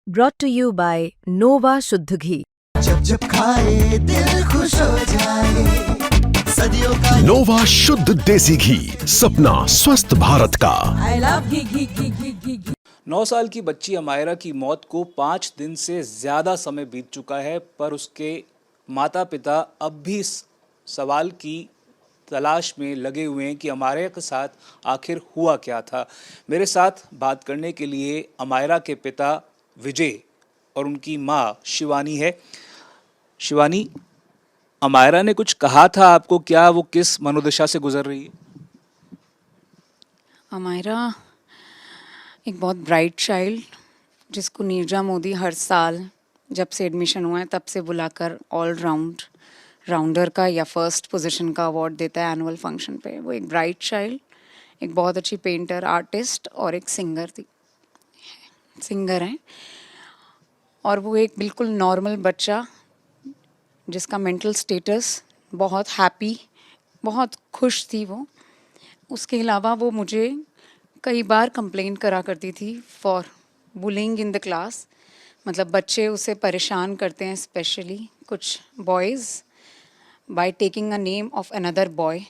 brought to you by Nova Shuddh Ghee. जब जब खाए दिल खुश हो जाए सदियों का नोवा शुद्ध देसी घी, सपना स्वस्थ भारत का। आई लव घी। 9 साल की बच्ची अमायरा की मौत को 5 दिन से ज़्यादा समय बीत चुका है, पर उसके माता पिता अब भी इस सवाल की तलाश में लगे हुए हैं कि अमायरा के साथ आखिर हुआ क्या था। मेरे साथ बात करने के लिए अमायरा के पिता विजय और उनकी माँ शिवानी है। शिवानी, अमायरा ने कुछ कहा था आपको? क्या वो किस मनोदशा से गुजर रही है? अमायरा एक बहुत ब्राइट चाइल्ड, जिसको नीरजा मोदी हर साल जब से एडमिशन हुआ है तब से बुलाकर ऑल राउंडर का या फर्स्ट पोजीशन का अवार्ड देता है एनुअल फंक्शन पे। वो एक ब्राइट चाइल्ड, एक बहुत अच्छी पेंटर, आर्टिस्ट और एक सिंगर है। और वो एक बिल्कुल नॉर्मल बच्चा जिसका मेंटल स्टेटस बहुत हैप्पी, बहुत खुश थी वो। उसके अलावा वो मुझे कई बार कंप्लेंट करा करती थी for bullying in the class. मतलब बच्चे उसे परेशान करते हैं, स्पेशली कुछ boys, by taking a name of another boy.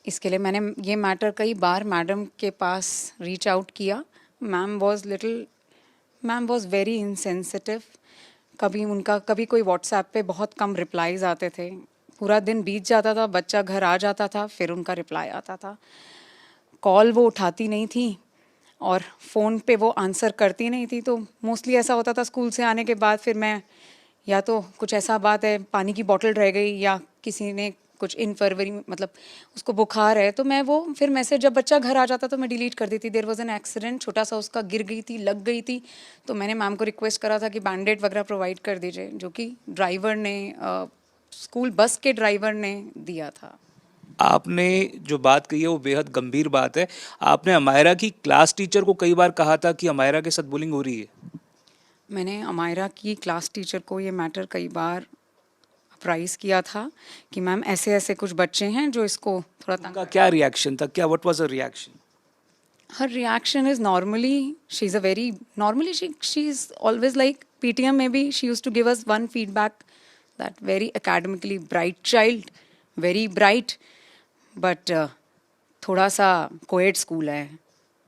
इसके लिए मैंने ये मैटर कई बार मैडम के पास रीच आउट किया। Ma'am was very insensitive. कभी कोई व्हाट्सएप पे बहुत कम रिप्लाईज आते थे, पूरा दिन बीत जाता था, बच्चा घर आ जाता था, फिर उनका रिप्लाई आता था। कॉल वो उठाती नहीं थी और फ़ोन पे वो आंसर करती नहीं थी। तो मोस्टली ऐसा होता था स्कूल से आने के बाद फिर मैं, या तो कुछ ऐसा बात है, पानी की बोतल रह गई या किसी ने कुछ इनफरवरी मतलब उसको बुखार है, तो मैं वो फिर मैसेज, जब बच्चा घर आ जाता तो मैं डिलीट कर देती। देयर वाज एन एक्सीडेंट, छोटा सा उसका गिर गई थी, लग गई थी, तो मैंने मैम को रिक्वेस्ट करा था कि बैंडेड वगैरह प्रोवाइड कर दीजिए, जो कि ड्राइवर ने, स्कूल बस के ड्राइवर ने दिया था। आपने जो बात कही है वो बेहद गंभीर बात है। आपने अमायरा की क्लास टीचर को कई बार कहा था कि अमायरा के साथ बुलिंग हो रही है। मैंने अमायरा की क्लास टीचर को ये मैटर कई बार अप्राइज़ किया था कि मैम ऐसे ऐसे कुछ बच्चे हैं जो इसको थोड़ा तंग। उनका क्या रिएक्शन था? क्या what was a reaction? Her reaction is normally, she's always like PTM, maybe she used to give us one feedback that very academically bright child, very bright, but थोड़ा सा कोएड स्कूल है,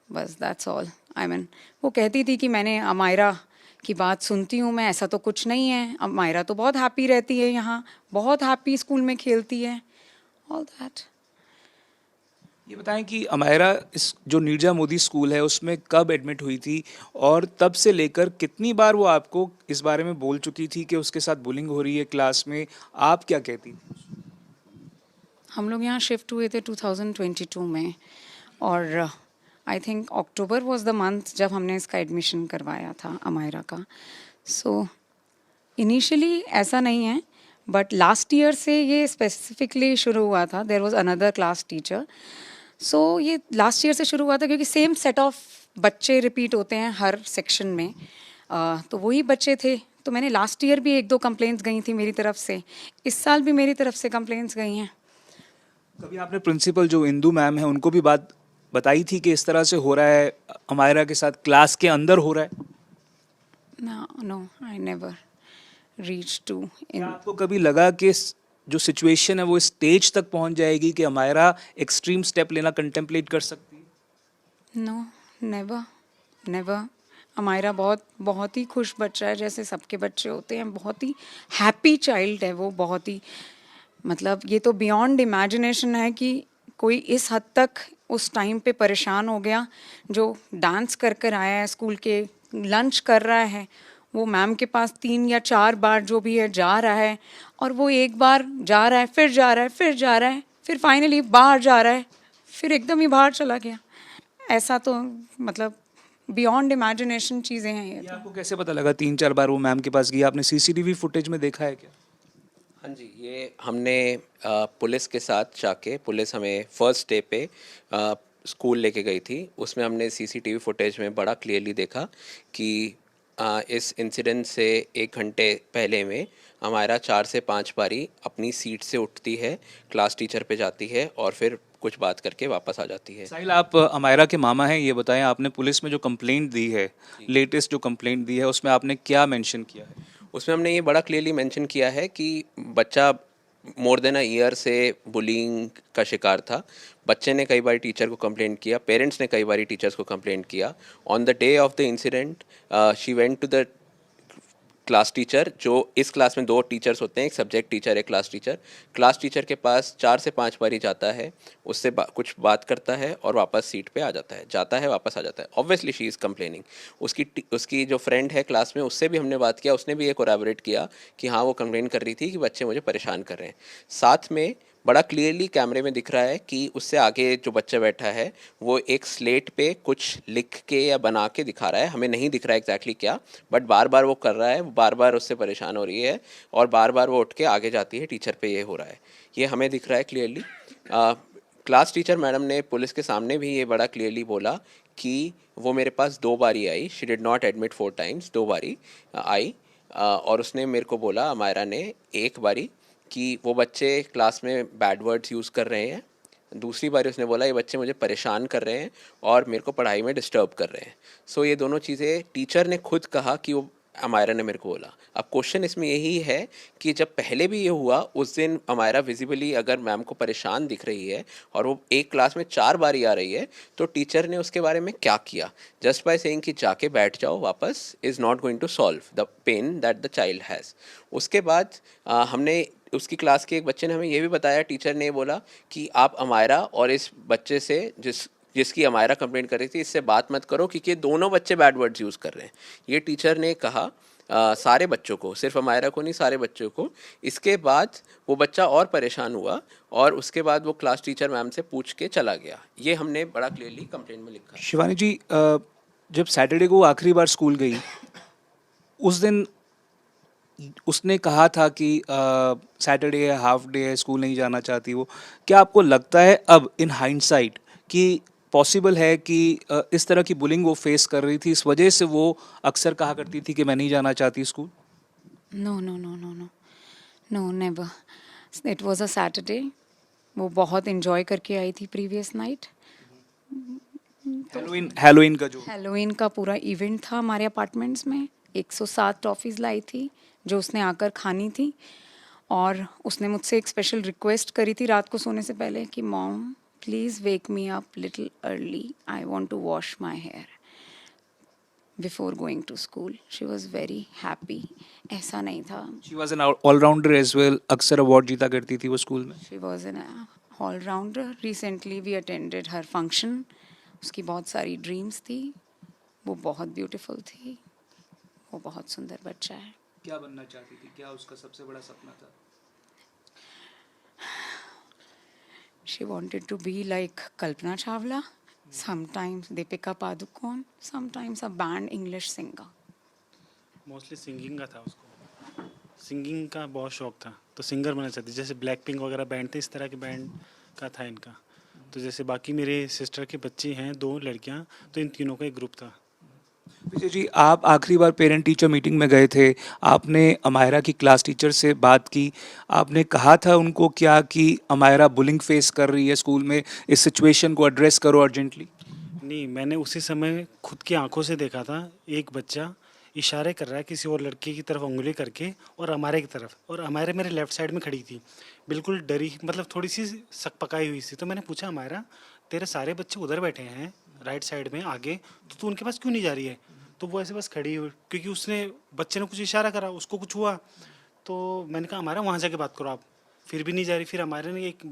बस that's all. I mean, वो कहती थी कि मैंने अमायरा की बात सुनती हूँ मैं, ऐसा तो कुछ नहीं है, अमायरा तो बहुत हैप्पी रहती है यहाँ, बहुत हैप्पी स्कूल में खेलती है, all that. ये बताएं कि अमायरा इस जो नीरजा मोदी स्कूल है उसमें कब एडमिट हुई थी, और तब से लेकर कितनी बार वो आपको इस बारे में बोल चुकी थी कि उसके साथ बुलिंग हो रही है क्लास में? आप क्या कहती थी? हम लोग यहाँ शिफ्ट हुए थे 2022 में, और I think October was the month जब हमने इसका एडमिशन करवाया था अमायरा का। सो इनिशियली ऐसा नहीं है, बट लास्ट ईयर से ये स्पेसिफिकली शुरू हुआ था। There was another class teacher. So ये लास्ट ईयर से शुरू हुआ था क्योंकि सेम सेट ऑफ बच्चे रिपीट होते हैं हर सेक्शन में, तो वही बच्चे थे। तो मैंने लास्ट ईयर भी 1-2 कंप्लेंट्स गई थी मेरी तरफ से, इस साल भी मेरी तरफ से कंप्लेंट्स गई हैं। कभी आपने प्रिंसिपल जो इंदू मैम है उनको भी बात बताई थी कि इस तरह से हो रहा है, अमायरा के साथ क्लास के अंदर हो रहा है? No, I never reach to in. क्या आपको कभी लगा कि जो सिचुएशन है वो स्टेज तक पहुंच जाएगी कि अमायरा एक्सट्रीम स्टेप लेना कंटेम्पलेट कर सकती है? No, never. अमायरा बहुत ही खुश बच्चा है, जैसे सबके बच्चे होते हैं, बहुत ही हैप्पी चाइल्ड है वो, बहुत ही, मतलब ये तो बियॉन्ड इमेजिनेशन है कि कोई इस हद तक उस टाइम पे परेशान हो गया। जो डांस कर कर आया है स्कूल के, लंच कर रहा है, वो मैम के पास 3 या 4 बार जो भी है जा रहा है, और वो एक बार जा रहा है, फिर जा रहा है, फिर जा रहा है, फिर फाइनली बाहर जा रहा है, फिर एकदम ही बाहर चला गया। ऐसा तो मतलब बियॉन्ड इमेजिनेशन चीज़ें हैं ये ये तो। आपको कैसे पता लगा 3-4 बार वो मैम के पास गई? आपने सीसीटीवी फुटेज में देखा है क्या? हाँ जी, ये हमने पुलिस के साथ जाके, पुलिस हमें फर्स्ट डे पे स्कूल लेके गई थी, उसमें हमने सीसीटीवी फुटेज में बड़ा क्लियरली देखा कि इस इंसिडेंट से 1 घंटे पहले में अमायरा 4 से 5 बारी अपनी सीट से उठती है, क्लास टीचर पे जाती है और फिर कुछ बात करके वापस आ जाती है। साहिल, आप अमायरा के मामा हैं, ये बताएं आपने पुलिस में जो कंप्लेंट दी है, लेटेस्ट जो कंप्लेंट दी है, उसमें आपने क्या मेंशन किया है? उसमें हमने ये बड़ा क्लियरली मेंशन किया है कि बच्चा मोर देन अ ईयर से बुलिंग का शिकार था। बच्चे ने कई बार टीचर को कंप्लेंट किया, पेरेंट्स ने कई बार टीचर्स को कंप्लेंट किया। On the day of the incident she went to the class teacher, जो इस क्लास में 2 टीचर्स होते हैं, एक सब्जेक्ट टीचर, एक क्लास टीचर। क्लास टीचर के पास 4 से 5 बार ही जाता है, उससे कुछ बात करता है और वापस सीट पे आ जाता है वापस आ जाता है। Obviously she is complaining. उसकी जो फ्रेंड है क्लास में, उससे भी हमने बात किया, उसने भी ये कोलैबोरेट किया कि हाँ वो कंप्लेन कर रही थी कि बच्चे मुझे परेशान कर रहे हैं। साथ में बड़ा क्लियरली कैमरे में दिख रहा है कि उससे आगे जो बच्चा बैठा है वो एक स्लेट पे कुछ लिख के या बना के दिखा रहा है। हमें नहीं दिख रहा है एग्जैक्टली क्या, बट बार बार वो कर रहा है, बार बार उससे परेशान हो रही है और बार बार वो उठ के आगे जाती है, टीचर पे ये हो रहा है, ये हमें दिख रहा है क्लियरली। क्लास टीचर मैडम ने पुलिस के सामने भी ये बड़ा क्लियरली बोला कि वो मेरे पास 2 बारी आई, she did not admit 4 times, 2 बारी आई। और उसने मेरे को बोला, अमायरा ने, एक बारी कि वो बच्चे क्लास में बैड वर्ड्स यूज़ कर रहे हैं, दूसरी बार उसने बोला ये बच्चे मुझे परेशान कर रहे हैं और मेरे को पढ़ाई में डिस्टर्ब कर रहे हैं। सो ये दोनों चीज़ें टीचर ने खुद कहा कि वो अमायरा ने मेरे को बोला। अब क्वेश्चन इसमें यही है कि जब पहले भी ये हुआ, उस दिन अमायरा विजिबली अगर मैम को परेशान दिख रही है और वो एक क्लास में 4 बार ही आ रही है, तो टीचर ने उसके बारे में क्या किया? जस्ट बाय सेइंग कि जाके बैठ जाओ वापस is not going to solve the pain that the child has. उसके बाद हमने उसकी क्लास के एक बच्चे ने हमें ये भी बताया, टीचर ने बोला कि आप अमायरा और इस बच्चे से जिसकी अमायरा कंप्लेंट कर रही थी, इससे बात मत करो क्योंकि दोनों बच्चे बैड वर्ड्स यूज़ कर रहे हैं। ये टीचर ने कहा सारे बच्चों को, सिर्फ अमायरा को नहीं, सारे बच्चों को। इसके बाद वो बच्चा और परेशान हुआ और उसके बाद वो क्लास टीचर मैम से पूछ के चला गया। ये हमने बड़ा क्लियरली कंप्लेंट में लिखा है। शिवानी जी, जब सैटरडे को आखिरी बार स्कूल गई, उस दिन उसने कहा था कि सैटरडे है, हाफ डे है, स्कूल नहीं जाना चाहती वो। क्या आपको लगता है अब इन हाइंडसाइट कि पॉसिबल है कि इस तरह की बुलिंग वो फेस कर रही थी, इस वजह से वो अक्सर कहा करती थी कि मैं नहीं जाना चाहती school? No never. It was a Saturday, वो बहुत एंजॉय करके आई थी प्रीवियस नाइट। हैलोवीन का जो हैलोवीन का पूरा इवेंट था हमारे अपार्टमेंट्स में। 107 टॉफ़ीज़ लाई थी जो उसने आकर खानी थी, और उसने मुझसे एक स्पेशल रिक्वेस्ट करी थी रात को सोने से पहले कि mom please wake me up little early, I want to wash my hair before going to school. She was very happy. ऐसा नहीं था, she was an allrounder as well, अक्सर अवार्ड जीता करती थी वो स्कूल में। She was an allrounder. Recently we attended her function. उसकी बहुत सारी ड्रीम्स थी, वो बहुत ब्यूटीफुल थी, वो बहुत सुंदर बच्चा है। क्या बनना चाहती थी, क्या उसका सबसे बड़ा सपना था? She wanted to be like Kalpana Chawla, sometimes Deepika Padukone, sometimes a band English singer. Mostly singing का था उसको, सिंगिंग का बहुत शौक था, तो सिंगर बनना चाहती। जैसे ब्लैक पिंक वगैरह बैंड थे, इस तरह के बैंड का था इनका। तो जैसे बाकी मेरे सिस्टर के बच्चे हैं 2 लड़कियां, तो इन तीनों का एक ग्रुप था। विजय जी, आप आखिरी बार पेरेंट टीचर मीटिंग में गए थे, आपने अमायरा की क्लास टीचर से बात की, आपने कहा था उनको क्या कि अमायरा बुलिंग फेस कर रही है स्कूल में, इस सिचुएशन को एड्रेस करो अर्जेंटली? नहीं, मैंने उसी समय खुद की आंखों से देखा था, एक बच्चा इशारे कर रहा है किसी और लड़के की तरफ उंगली करके और अमायरा की तरफ, और अमायरा मेरे लेफ्ट साइड में खड़ी थी, बिल्कुल डरी, मतलब थोड़ी सी सकपकाई हुई थी। तो मैंने पूछा, अमायरा तेरे सारे बच्चे उधर बैठे हैं राइट साइड में आगे, तो तू उनके पास क्यों नहीं जा रही है? तो वो ऐसे बस खड़ी हुई, क्योंकि उसने बच्चे ने कुछ इशारा करा, उसको कुछ हुआ। तो मैंने कहा, अमायरा वहाँ जाके बात करो आप। फिर भी नहीं जा रही। फिर अमायरा ने एक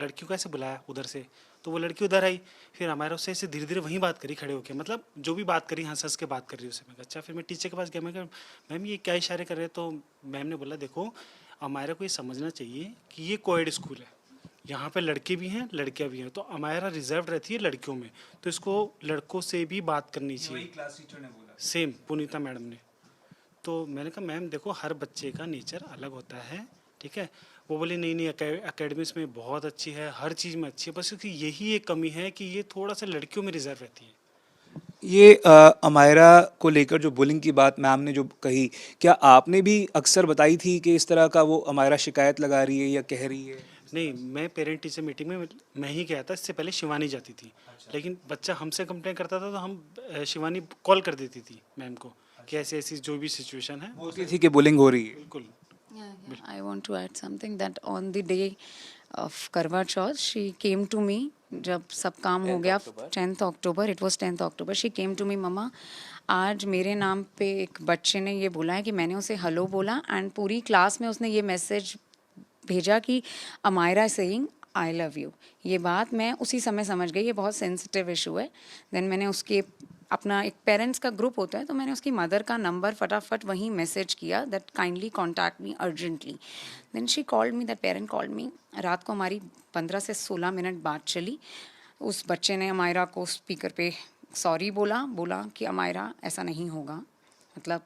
लड़की को ऐसे बुलाया उधर से, तो वो लड़की उधर आई। फिर अमायरा उससे ऐसे धीरे धीरे वहीं बात करी खड़े होकर, मतलब जो भी बात करी हंस हंस के बात कर रही उससे। मैं अच्छा, फिर मैं टीचर के पास गया, मैं कहा मैम ये क्या इशारे कर रहे हैं? तो मैम ने बोला, देखो अमायरा को ये समझना चाहिए कि ये कोएड स्कूल है, यहाँ पे लड़के भी हैं लड़कियाँ भी हैं, तो अमायरा रिजर्व रहती है लड़कियों में, तो इसको लड़कों से भी बात करनी चाहिए। क्लास टीचर ने बोला, सेम पुनीता मैडम ने। तो मैंने कहा, मैम देखो हर बच्चे का नेचर अलग होता है, ठीक है। वो बोली नहीं एकेडमिक्स में बहुत अच्छी है, हर चीज़ में अच्छी है, बस उसकी यही एक कमी है कि ये थोड़ा सा लड़कियों में रिजर्व रहती है। ये अमायरा को लेकर जो बुलिंग की बात मैम ने जो कही, क्या आपने भी अक्सर बताई थी कि इस तरह का वो अमायरा शिकायत लगा रही है या कह रही है? नहीं, मैं पेरेंट टीचर मीटिंग में मैं ही गया था, इससे पहले शिवानी जाती थी। लेकिन बच्चा हमसे कंप्लेन करता था तो हम शिवानी कॉल कर देती थी मैम को कि ऐसी ऐसी जो भी सिचुएशन है। बोलती थी कि बुलिंग हो रही है। बिल्कुल। I want to add something that on the day of Karwa Chauth, she came to me जब सब काम हो गया 10th October, it was 10th October, she came to me, मम्मा आज मेरे नाम पे एक बच्चे ने ये बोला है कि मैंने उसे हेलो बोला एंड पूरी क्लास में उसने ये मैसेज भेजा कि Amayra saying I love you. ये बात मैं उसी समय समझ गई, ये बहुत सेंसिटिव इशू है। देन मैंने उसके अपना एक पेरेंट्स का ग्रुप होता है तो मैंने उसकी मदर का नंबर फटाफट वहीं मैसेज किया that kindly contact me urgently. Then she called me, that parent called me. रात को हमारी 15 से 16 मिनट बात चली। उस बच्चे ने अमायरा को स्पीकर पे सॉरी बोला कि अमायरा ऐसा नहीं होगा, मतलब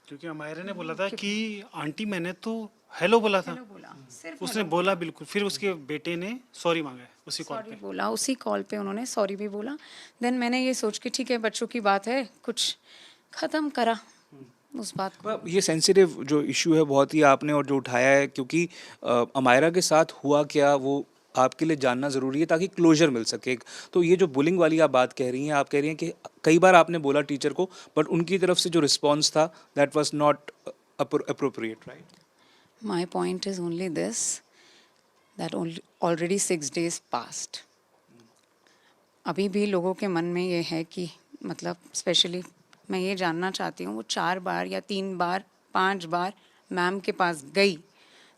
क्योंकि अमायरा ने बोला था कि आंटी मैंने तो हेलो बोला था, सिर्फ उसने बोला बिल्कुल। फिर उसके बेटे ने सॉरी मांगा है उसी कॉल सॉरी पे। बोला, उसी कॉल पे उन्होंने सॉरी भी बोला। देन मैंने ये सोच के ठीक है बच्चों की बात है, कुछ ख़त्म करा उस बात को। ये सेंसिटिव जो इशू है बहुत ही आपने और जो उठाया है, क्योंकि अमायरा के साथ हुआ क्या वो आपके लिए जानना ज़रूरी है ताकि क्लोजर मिल सके। तो ये जो बुलिंग वाली आप बात कह रही हैं, आप कह रही हैं कि कई बार आपने बोला टीचर को बट उनकी तरफ से जो रिस्पॉन्स था that was not appropriate, right? My point is only this, that already 6 days passed. अभी भी लोगों के मन में ये है कि मतलब स्पेशली मैं ये जानना चाहती हूँ, वो 4 बार या 3 बार 5 बार मैम के पास गई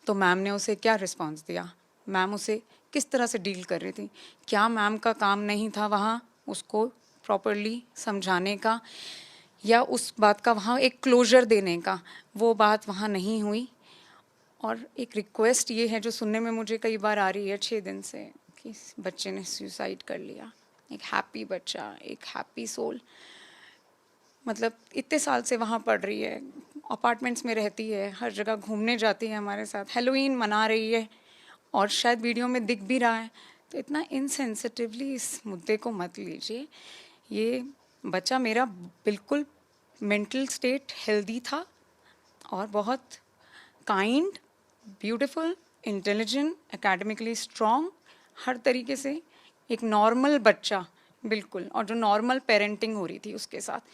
तो मैम ने उसे क्या रिस्पॉन्स दिया, मैम उसे किस तरह से डील कर रही थी? क्या मैम का काम नहीं था वहाँ उसको प्रॉपरली समझाने का या उस बात का वहाँ एक क्लोजर देने का? वो बात वहाँ नहीं हुई। और एक रिक्वेस्ट ये है जो सुनने में मुझे कई बार आ रही है 6 दिन से कि इस बच्चे ने सुसाइड कर लिया। एक हैप्पी बच्चा, एक हैप्पी सोल, मतलब इतने साल से वहाँ पढ़ रही है, अपार्टमेंट्स में रहती है, हर जगह घूमने जाती है हमारे साथ, हैलोवीन मना रही है और शायद वीडियो में दिख भी रहा है। तो इतना इनसेंसिटिवली इस मुद्दे को मत लीजिए। ये बच्चा मेरा बिल्कुल मेंटल स्टेट हेल्दी था और बहुत kind, beautiful, intelligent, academically strong, हर तरीके से एक नॉर्मल बच्चा बिल्कुल, और जो नॉर्मल पेरेंटिंग हो रही थी उसके साथ।